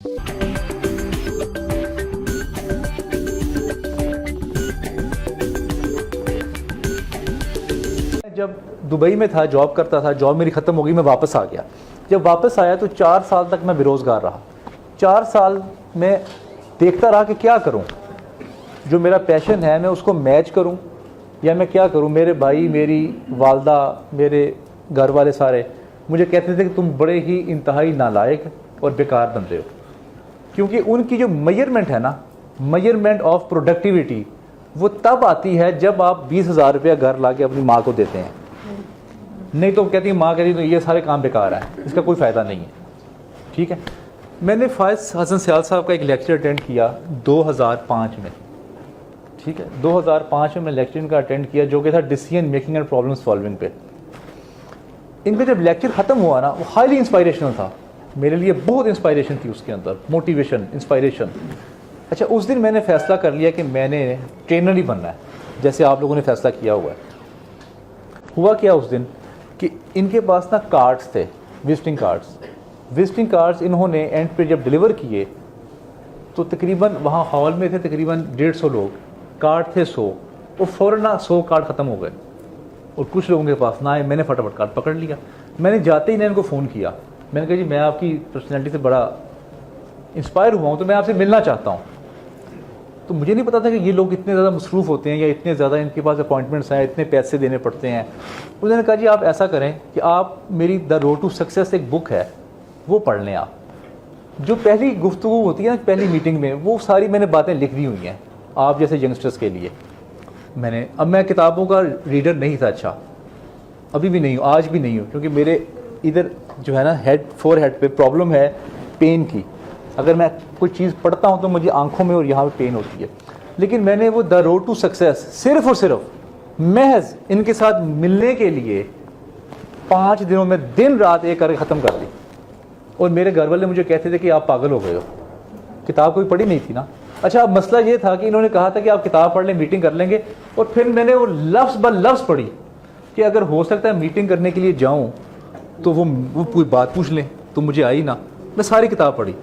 जब दुबई में था, जॉब करता था, जॉब मेरी ख़त्म हो गई, मैं वापस आ गया। जब वापस आया तो 4 साल तक मैं बेरोज़गार रहा। 4 साल में देखता रहा कि क्या करूं, जो मेरा पैशन है मैं उसको मैच करूं या मैं क्या करूं। मेरे भाई, मेरी वालदा, मेरे घर वाले सारे मुझे कहते थे कि तुम बड़े ही इंतहाई नालायक और बेकार बंदे हो, क्योंकि उनकी जो मेजरमेंट है ना, मेजरमेंट ऑफ प्रोडक्टिविटी, वो तब आती है जब आप 20,000 रुपया घर ला के अपनी माँ को देते हैं। नहीं तो कहती है, माँ कहती तो ये सारे काम बेकार है, इसका कोई फ़ायदा नहीं है। ठीक है, मैंने फायज़ हसन सयाल साहब का एक लेक्चर अटेंड किया 2005 में। ठीक है, 2005 में मैं लेक्चर इनका अटेंड किया जो कि था decision making and problem solving पे। इनका जब लेक्चर ख़त्म हुआ ना, वो हाईली इंस्पायरेशनल था मेरे लिए, बहुत इंस्पायरेशन थी उसके अंदर, मोटिवेशन, इंस्पायरेशन। अच्छा, उस दिन मैंने फ़ैसला कर लिया कि मैंने ट्रेनर ही बनना है, जैसे आप लोगों ने फ़ैसला किया हुआ है। हुआ क्या उस दिन कि इनके पास ना कार्ड्स थे, विजिटिंग कार्ड्स इन्होंने एंड पे जब डिलीवर किए तो तकरीबन वहाँ हॉल में थे तकरीबन 150 लोग, कार्ड थे 100, और फ़ौरन ना 100 कार्ड ख़त्म हो गए और कुछ लोगों के पास ना आए। मैंने फटाफट कार्ड पकड़ लिया। मैंने जाते ही ना इनको फ़ोन किया, मैंने कहा जी मैं आपकी पर्सनैलिटी से बड़ा इंस्पायर हुआ हूँ, तो मैं आपसे मिलना चाहता हूँ। तो मुझे नहीं पता था कि ये लोग इतने ज़्यादा मसरूफ़ होते हैं या इतने ज़्यादा इनके पास अपॉइंटमेंट्स हैं, इतने पैसे देने पड़ते हैं। उन्होंने कहा जी आप ऐसा करें कि आप मेरी द रोड टू सक्सेस एक बुक है वो पढ़ लें। आप जो पहली गुफ्तगू होती है ना, पहली मीटिंग में, वो सारी मैंने बातें लिख दी हुई हैं आप जैसे यंगस्टर्स के लिए। अब मैं किताबों का रीडर नहीं था, अच्छा अभी भी नहीं हूँ, आज भी नहीं हूँ, क्योंकि मेरे इधर जो है ना फोर हेड पे प्रॉब्लम है पेन की। अगर मैं कोई चीज़ पढ़ता हूँ तो मुझे आंखों में और यहाँ पे पेन होती है। लेकिन मैंने वो द रोड टू सक्सेस सिर्फ और सिर्फ महज इनके साथ मिलने के लिए 5 दिनों में दिन रात एक करके ख़त्म कर दी। और मेरे घर वाले मुझे कहते थे कि आप पागल हो गए हो, किताब कोई पढ़ी नहीं थी ना। अच्छा, अब मसला ये था कि इन्होंने कहा था कि आप किताब पढ़ लें, मीटिंग कर लेंगे, और फिर मैंने वो लफ्ज़ ब लफ्ज़ पढ़ी कि अगर हो सकता है मीटिंग करने के लिए जाऊँ तो वो कोई बात पूछ लें, तो मुझे आई ना। मैं सारी किताब पढ़ी।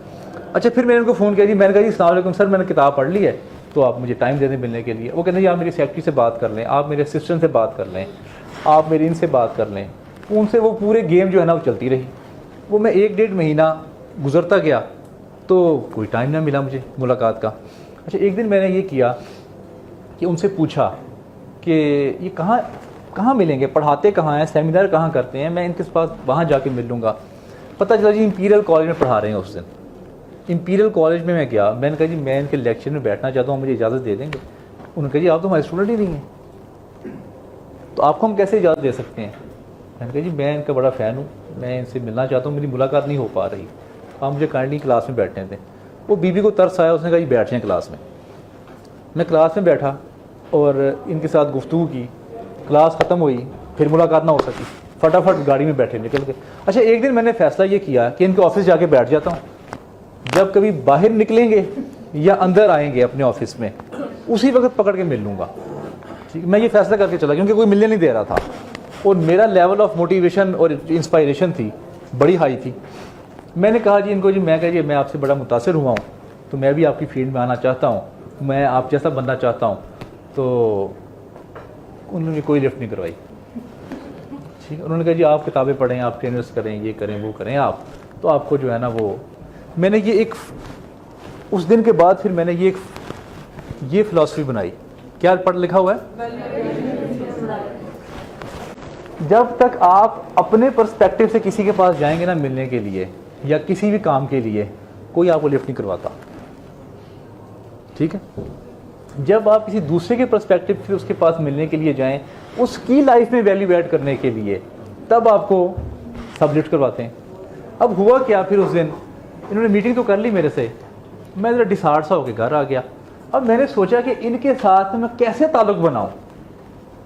अच्छा, फिर मैंने उनको फ़ोन किया जी, मैंने कहा जी अस्सलाम वालेकुम सर, मैंने किताब पढ़ ली है, तो आप मुझे टाइम दे दें मिलने के लिए। वो कहते हैं जी आप मेरी सेक्रेटरी से बात कर लें, आप मेरे असिस्टेंट से बात कर लें, आप मेरी इनसे बात कर लें। उनसे वो पूरे गेम जो है ना वो चलती रही। वो मैं 1-1.5 महीना गुजरता गया तो कोई टाइम ना मिला मुझे मुलाकात का। अच्छा, एक दिन मैंने ये किया कि उनसे पूछा कि ये कहाँ मिलेंगे, पढ़ाते कहाँ हैं, सेमिनार कहाँ करते हैं, मैं इनके पास वहाँ जाके मिल लूँगा। पता चला जी इंपीरियल कॉलेज में पढ़ा रहे हैं उस दिन। इंपीरियल कॉलेज में मैं गया, मैंने कहा जी मैं इनके लेक्चर में बैठना चाहता हूँ, मुझे इजाज़त दे देंगे? उन्होंने कहा जी आप तो हमारे स्टूडेंट ही नहीं हैं, तो आपको हम कैसे इजाज़त दे सकते हैं? मैंने कहा जी मैं इनका बड़ा फ़ैन हूँ, मैं इनसे मिलना चाहता हूँ, मेरी मुलाकात नहीं हो पा रही, आप मुझे काइंडली क्लास में बैठने दें। वो बीबी को तरस आया, उसने कहा जी बैठ जाएँ क्लास में। मैं क्लास में बैठा और इनके साथ गुफ्तगू की। क्लास ख़त्म हुई, फिर मुलाकात ना हो सकी, फटाफट गाड़ी में बैठे निकल के। अच्छा, एक दिन मैंने फ़ैसला ये किया कि इनके ऑफिस जाके बैठ जाता हूँ, जब कभी बाहर निकलेंगे या अंदर आएंगे अपने ऑफिस में, उसी वक्त पकड़ के मिल लूँगा। ठीक, मैं ये फ़ैसला करके चला, क्योंकि कोई मिलने नहीं दे रहा था और मेरा लेवल ऑफ मोटिवेशन और इंस्पायरेशन थी बड़ी हाई थी। मैंने कहा जी इनको जी, मैं कहा जी मैं आपसे बड़ा मुतासिर हुआ हूँ, तो मैं भी आपकी फील्ड में आना चाहता हूँ, मैं आप जैसा बनना चाहता हूँ। तो उन्होंने कोई लिफ्ट नहीं करवाई। ठीक, उन्होंने कहा जी आप किताबें पढ़ें, आप ट्रेनर्स करें, ये करें, वो करें आप, तो आपको जो है ना वो। मैंने ये एक उस दिन के बाद फिर मैंने ये फ़िलासफ़ी बनाई। क्या पढ़ लिखा हुआ है? जब तक आप अपने पर्सपेक्टिव से किसी के पास जाएंगे ना मिलने के लिए या किसी भी काम के लिए, कोई आपको लिफ्ट नहीं करवाता। ठीक है, जब आप किसी दूसरे के पर्सपेक्टिव से उसके पास मिलने के लिए जाएं, उसकी लाइफ में वैल्यू ऐड करने के लिए, तब आपको सब लिफ्ट करवाते हैं। अब हुआ क्या, फिर उस दिन इन्होंने मीटिंग तो कर ली मेरे से, मैं ज़रा डिसहार्ट सा होकर घर आ गया। अब मैंने सोचा कि इनके साथ मैं कैसे ताल्लुक़ बनाऊं,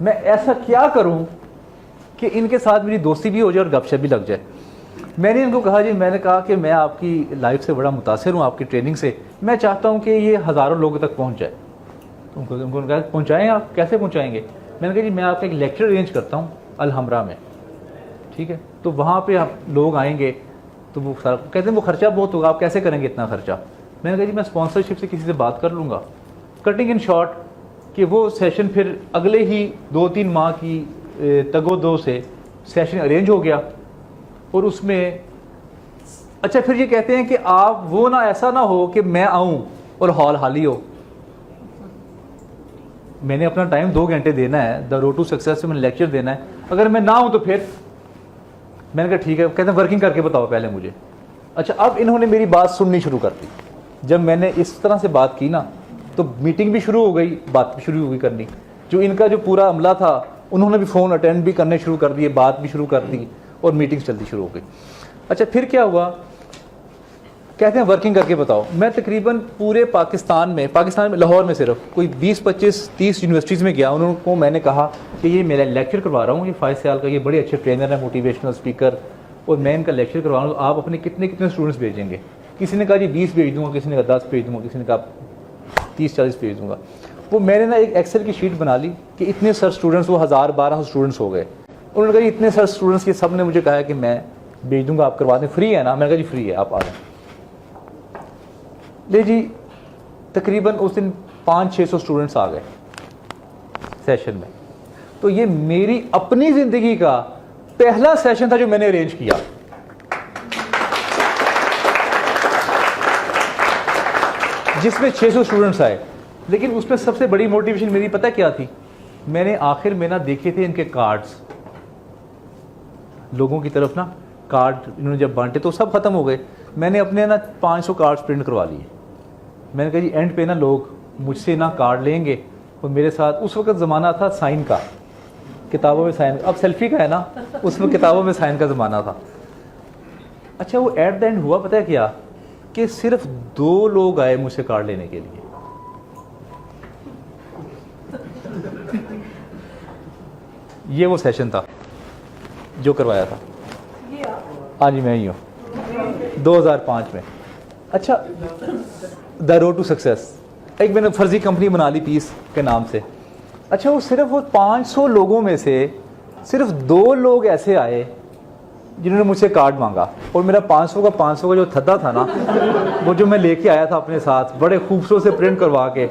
मैं ऐसा क्या करूं कि इनके साथ मेरी दोस्ती भी हो जाए और गपशप भी लग जाए। मैंने इनको कहा जी, मैंने कहा कि मैं आपकी लाइफ से बड़ा मुतासिर हूँ, आपकी ट्रेनिंग से, मैं चाहता हूँ कि ये हज़ारों लोगों तक पहुँच जाए। तो उनको कहा पहुँचाएँ आप? कैसे पहुँचाएँगे? मैंने कहा जी मैं आपका एक लेक्चर अरेंज करता हूँ अलहमरा में। ठीक है, तो वहाँ पे आप लोग आएंगे, तो वो सारा कहते हैं वो खर्चा बहुत होगा, आप कैसे करेंगे इतना खर्चा। मैंने कहा जी मैं स्पॉन्सरशिप से किसी से बात कर लूँगा। कटिंग इन शॉर्ट कि वो सेशन फिर अगले ही 2-3 माह की तगोदो से सेशन अरेंज हो गया। और उसमें अच्छा फिर ये कहते हैं कि आप वो ना ऐसा ना हो कि मैं आऊँ और हॉल खाली हो। मैंने अपना टाइम 2 घंटे देना है, द रोड टू सक्सेस में मैंने लेक्चर देना है, अगर मैं ना हूँ तो फिर मैंने कहा ठीक है। कहते हैं वर्किंग करके बताओ पहले मुझे। अच्छा अब इन्होंने मेरी बात सुननी शुरू कर दी। जब मैंने इस तरह से बात की ना तो मीटिंग भी शुरू हो गई, बात भी शुरू हो गई करनी। जो इनका जो पूरा अमला था उन्होंने भी फ़ोन अटेंड भी करने शुरू कर दिए, बात भी शुरू कर दी और मीटिंग्स चलती शुरू हो गई। अच्छा फिर क्या हुआ, कहते हैं वर्किंग करके बताओ। मैं तकरीबन पूरे पाकिस्तान में लाहौर में सिर्फ कोई 20, 25, 30 यूनिवर्सिटीज़ में गया। उनको मैंने कहा कि ये मेरा लेक्चर करवा रहा हूँ, ये 5 साल का, ये बड़े अच्छे ट्रेनर है, मोटिवेशनल स्पीकर, और मैं इनका लेक्चर करवा रहा हूँ। आप अपने कितने स्टूडेंट्स भेजेंगे? किसी ने कहा जी 20 भेज दूँगा, किसी ने कहा 10 भेज दूँगा, किसी ने कहा 30-40 भेज दूँगा। वो मैंने ना एक एक्सेल की शीट बना ली कि इतने सर स्टूडेंट्स, वो 1000-1200 स्टूडेंट्स हो गए। उन्होंने कहा इतने सर स्टूडेंट्स, ये सब ने मुझे कहा है कि मैं भेज दूँगा, आप करवा दें, फ्री है ना? मैंने कहा जी फ्री है, आप आ जाएँ। ले जी तकरीबन उस दिन 500-600 स्टूडेंट्स आ गए सेशन में। तो ये मेरी अपनी ज़िंदगी का पहला सेशन था जो मैंने अरेंज किया। जिसमें 600 स्टूडेंट्स आए। लेकिन उसमें सबसे बड़ी मोटिवेशन मेरी पता क्या थी? मैंने आखिर में ना देखे थे इनके कार्ड्स, लोगों की तरफ ना कार्ड इन्होंने जब बांटे तो सब ख़त्म हो गए। मैंने अपने ना 500 कार्ड्स प्रिंट करवा लिए। मैंने कहा जी एंड पे ना लोग मुझसे ना कार्ड लेंगे और मेरे साथ, उस वक्त ज़माना था साइन का, किताबों में साइन, अब सेल्फी का है ना, उसमें किताबों में साइन का ज़माना था। अच्छा वो एट द एंड हुआ पता है क्या, कि सिर्फ 2 लोग आए मुझसे कार्ड लेने के लिए। ये वो सेशन था जो करवाया था। हाँ जी मैं ही हूँ, 2005 में। अच्छा द रोड टू सक्सेस, एक मैंने फर्जी कंपनी बना ली पीस के नाम से। अच्छा वो सिर्फ वो 500 लोगों में से सिर्फ 2 लोग ऐसे आए जिन्होंने मुझसे कार्ड मांगा। और मेरा 500 का जो थद्दा था ना, वो जो मैं लेके आया था अपने साथ बड़े खूबसूरत से प्रिंट करवा के,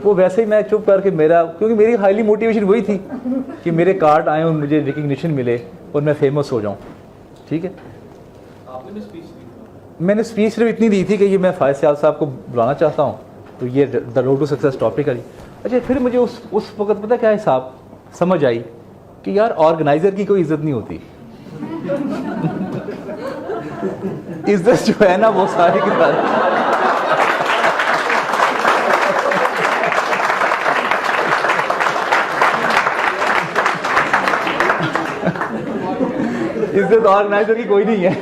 वो वैसे ही मैं चुप करके क्योंकि मेरी हाईली मोटिवेशन वही थी कि मेरे कार्ड आए और मुझे रिकग्निशन मिले और मैं फेमस हो जाऊँ। ठीक है, मैंने स्पीच सिर्फ इतनी दी थी कि ये मैं फायद सियाल साहब को बुलाना चाहता हूँ, तो ये the road to success topic है। अच्छा फिर मुझे उस वक्त पता क्या हिसाब समझ आई कि यार ऑर्गेनाइज़र की कोई इज्जत नहीं होती। इज्जत जो है ना वो सारी की सारी इज्जत ऑर्गेनाइजर की कोई नहीं है।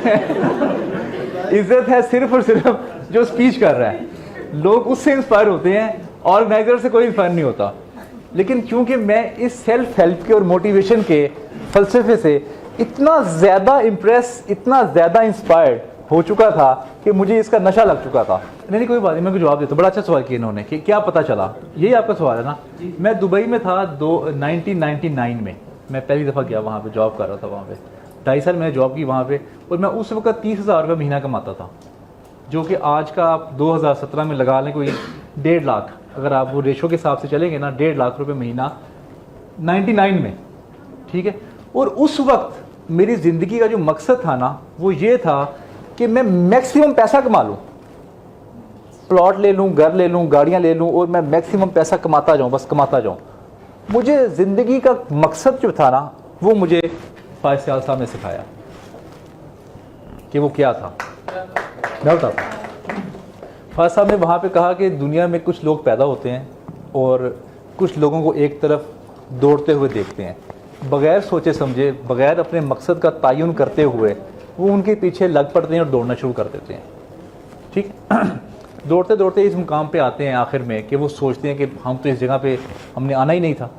इज्जत है सिर्फ और सिर्फ जो स्पीच कर रहा है, लोग उससे इंस्पायर होते हैं, ऑर्गेनाइजर से कोई इंस्पायर नहीं होता। लेकिन क्योंकि मैं इस सेल्फ हेल्प के और मोटिवेशन के फलसफे से इतना ज़्यादा इम्प्रेस, इतना ज़्यादा इंस्पायर्ड हो चुका था कि मुझे इसका नशा लग चुका था। नहीं कोई बात नहीं, मैं जवाब देता हूँ। बड़ा अच्छा सवाल किया इन्होंने कि क्या पता चला, यही आपका सवाल है ना। मैं दुबई में था 1999 में, मैं पहली दफ़ा गया वहाँ पे, जॉब कर रहा था वहाँ पे, 2.5 साल मैंने जॉब की वहाँ पे। और मैं उस वक्त 30,000 रुपये महीना कमाता था, जो कि आज का आप 2017 में लगा लें कोई 1.5 लाख, अगर आप वो रेशो के हिसाब से चलेंगे ना, 1.5 लाख रुपये महीना 99 में। ठीक है, और उस वक्त मेरी ज़िंदगी का जो मकसद था ना वो ये था कि मैं मैक्सिमम पैसा कमा लूँ, प्लॉट ले लूँ, घर ले लूँ, गाड़ियाँ ले लूँ और मैं मैक्सिमम पैसा कमाता जाऊँ, बस कमाता जाऊँ। मुझे ज़िंदगी का मकसद जो था ना वो मुझे फायद सियाल साहब ने सिखाया कि वो क्या था। मैं बताता हूँ। फायद साहब ने वहाँ पे कहा कि दुनिया में कुछ लोग पैदा होते हैं और कुछ लोगों को एक तरफ दौड़ते हुए देखते हैं, बग़ैर सोचे समझे, बग़ैर अपने मकसद का तयन करते हुए वो उनके पीछे लग पड़ते हैं और दौड़ना शुरू कर देते हैं। ठीक दौड़ते दौड़ते इस मुकाम पे आते हैं आखिर में कि वो सोचते हैं कि हम तो इस जगह पे हमने आना ही नहीं था।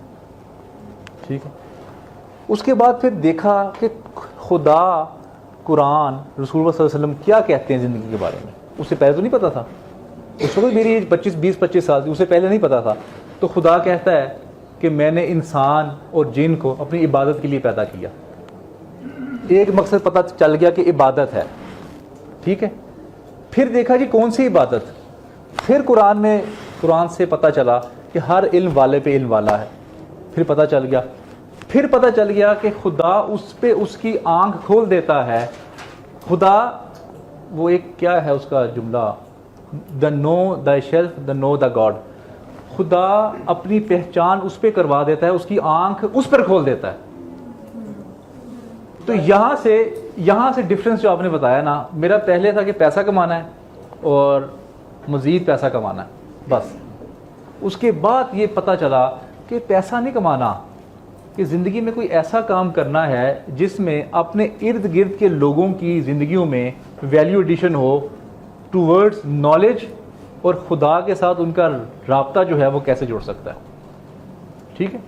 ठीक है, उसके बाद फिर देखा कि खुदा, कुरान, रसूल सल्लल्लाहु अलैहि वसल्लम क्या कहते हैं ज़िंदगी के बारे में। उससे पहले तो नहीं पता था, उस वक्त मेरी 20-25 साल थी, उससे पहले नहीं पता था। तो खुदा कहता है कि मैंने इंसान और जिन को अपनी इबादत के लिए पैदा किया। एक मकसद पता चल गया कि इबादत है, ठीक है। फिर देखा जी कौन सी इबादत, फिर कुरान से पता चला कि हर इल्म वाले पे इल्म वाला है। फिर पता चल गया कि खुदा उस पे उसकी आंख खोल देता है। खुदा वो एक क्या है उसका जुमला, the know the shelf the know the God. खुदा अपनी पहचान उस पे करवा देता है, उसकी आंख उस पर खोल देता है। तो यहाँ से डिफरेंस जो आपने बताया ना, मेरा पहले था कि पैसा कमाना है और मज़ीद पैसा कमाना है बस। उसके बाद ये पता चला कि पैसा नहीं कमाना, कि ज़िंदगी में कोई ऐसा काम करना है जिसमें अपने इर्द गिर्द के लोगों की ज़िंदगियों में वैल्यू एडिशन हो टूवर्ड्स नॉलेज, और खुदा के साथ उनका राब्ता जो है वो कैसे जुड़ सकता है। ठीक है।